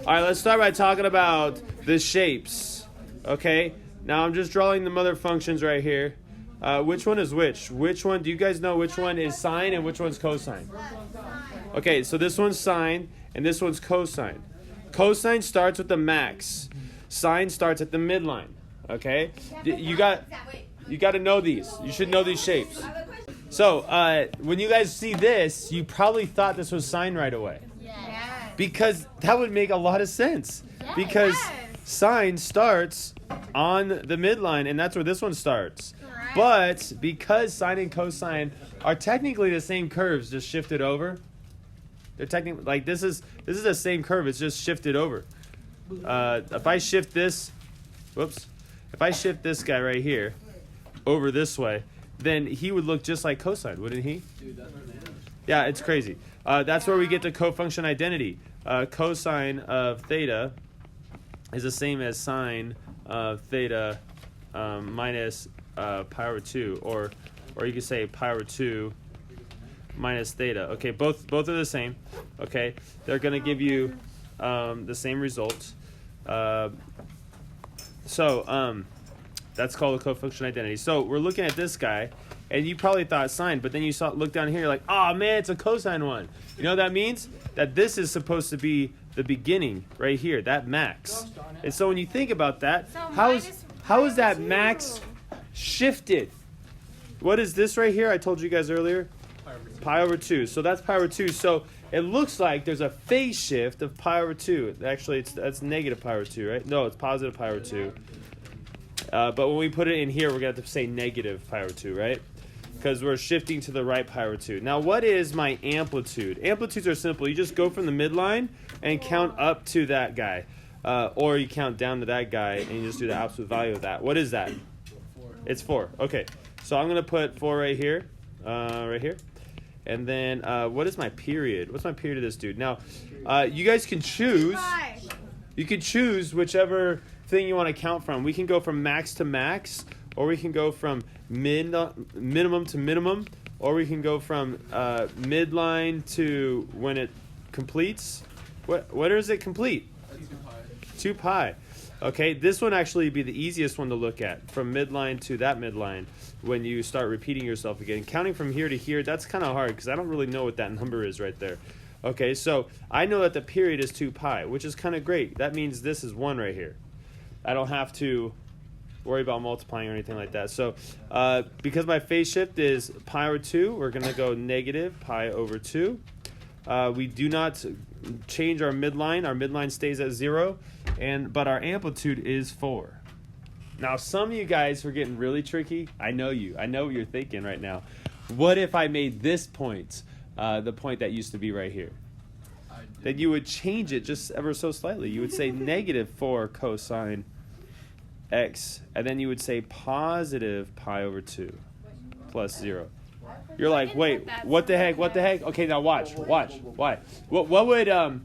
All right, let's start by talking about the shapes. Okay, now I'm just drawing the mother functions right here. Which one is which? Which one, do you guys know which one is sine and which one's cosine? Okay, so this one's sine and this one's cosine. Cosine starts with the max. Sine starts at the midline. Okay, you got to know these. You should know these shapes. So when you guys see this, you probably thought this was sine right away. Yes. Because that would make a lot of sense. Yes. Because sine starts on the midline, and that's where this one starts. Correct. But because sine and cosine are technically the same curves, just shifted over. They're technically like this is the same curve. It's just shifted over. If I shift this, if I shift this guy right here over this way, then he would look just like cosine, wouldn't he? Dude, that's bananas. Yeah, it's crazy. That's where we get to cofunction identity. Cosine of theta is the same as sine of theta minus pi over 2, or you could say pi over 2 minus theta. Okay, both are the same. Okay, they're going to give you the same result. That's called a cofunction identity. So we're looking at this guy, and you probably thought sine, but then you look down here, you're like, oh man, it's a cosine one. You know what that means? That this is supposed to be the beginning right here, that max. And so when you think about that, So how is that max shifted? What is this right here? I told you guys earlier. Pi over 2. So that's pi over 2. So it looks like there's a phase shift of pi over 2. Actually, that's negative pi over 2, right? No, it's positive pi over 2. But when we put it in here, we're going to have to say negative pi over 2, right? Because we're shifting to the right pi over 2. Now, what is my amplitude? Amplitudes are simple. You just go from the midline and count up to that guy. Or you count down to that guy and you just do the absolute value of that. What is that? 4. It's 4. Okay. So I'm going to put 4 right here. Right here. And then what is my period? What's my period of this dude? Now, you guys can choose. You can choose whichever thing you want to count from. We can go from max to max, or we can go from minimum to minimum, or we can go from midline to when it completes. What does it complete? 2 pi. Okay, this one actually would be the easiest one to look at, from midline to that midline, when you start repeating yourself again. Counting from here to here, that's kind of hard because I don't really know what that number is right there. Okay, so I know that the period is 2 pi, which is kind of great. That means this is 1 right here. I don't have to worry about multiplying or anything like that. So because my phase shift is pi over 2, we're going to go negative pi over 2. We do not change our midline. Our midline stays at 0, but our amplitude is 4. Now, some of you guys are getting really tricky. I know you. I know what you're thinking right now. What if I made this point the point that used to be right here? Then you would change it just ever so slightly. You would say negative 4 cosine x, and then you would say positive pi over 2 plus 0. You're like, wait, what the heck? What the heck? Okay, now watch. Why? What would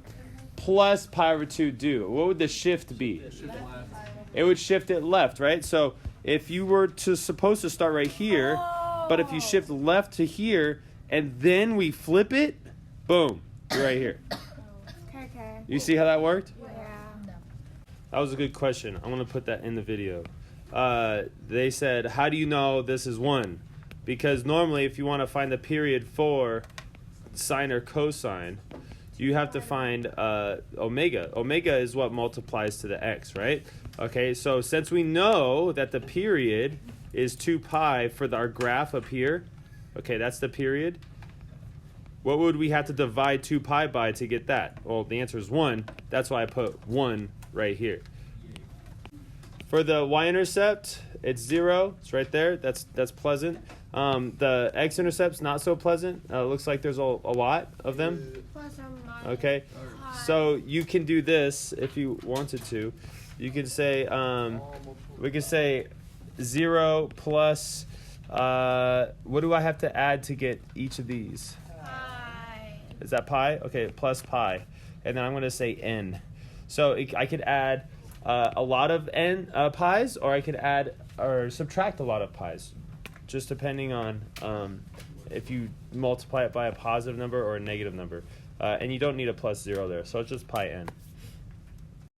plus pi over 2 do? What would the shift be? It would shift it left, right? So if you were supposed to start right here, but if you shift left to here, and then we flip it, boom, you're right here. Okay. You see how that worked? Yeah. That was a good question. I'm going to put that in the video. They said, how do you know this is 1? Because normally if you want to find the period for sine or cosine, you have to find omega. Omega is what multiplies to the x, right? Okay, so since we know that the period is 2 pi for our graph up here, okay, that's the period. What would we have to divide 2 pi by to get that? Well, the answer is 1. That's why I put 1 right here. For the y-intercept, it's 0. It's right there. That's pleasant. The x-intercept's not so pleasant. Looks like there's a lot of them. Plus or minus. Okay, so you can do this if you wanted to. You can say, we can say 0 plus, what do I have to add to get each of these? Pi. Is that pi? Okay, plus pi. And then I'm going to say n. So I could add a lot of n pi's, or I could add or subtract a lot of pi's, just depending on if you multiply it by a positive number or a negative number. And you don't need a plus 0 there, so it's just pi n.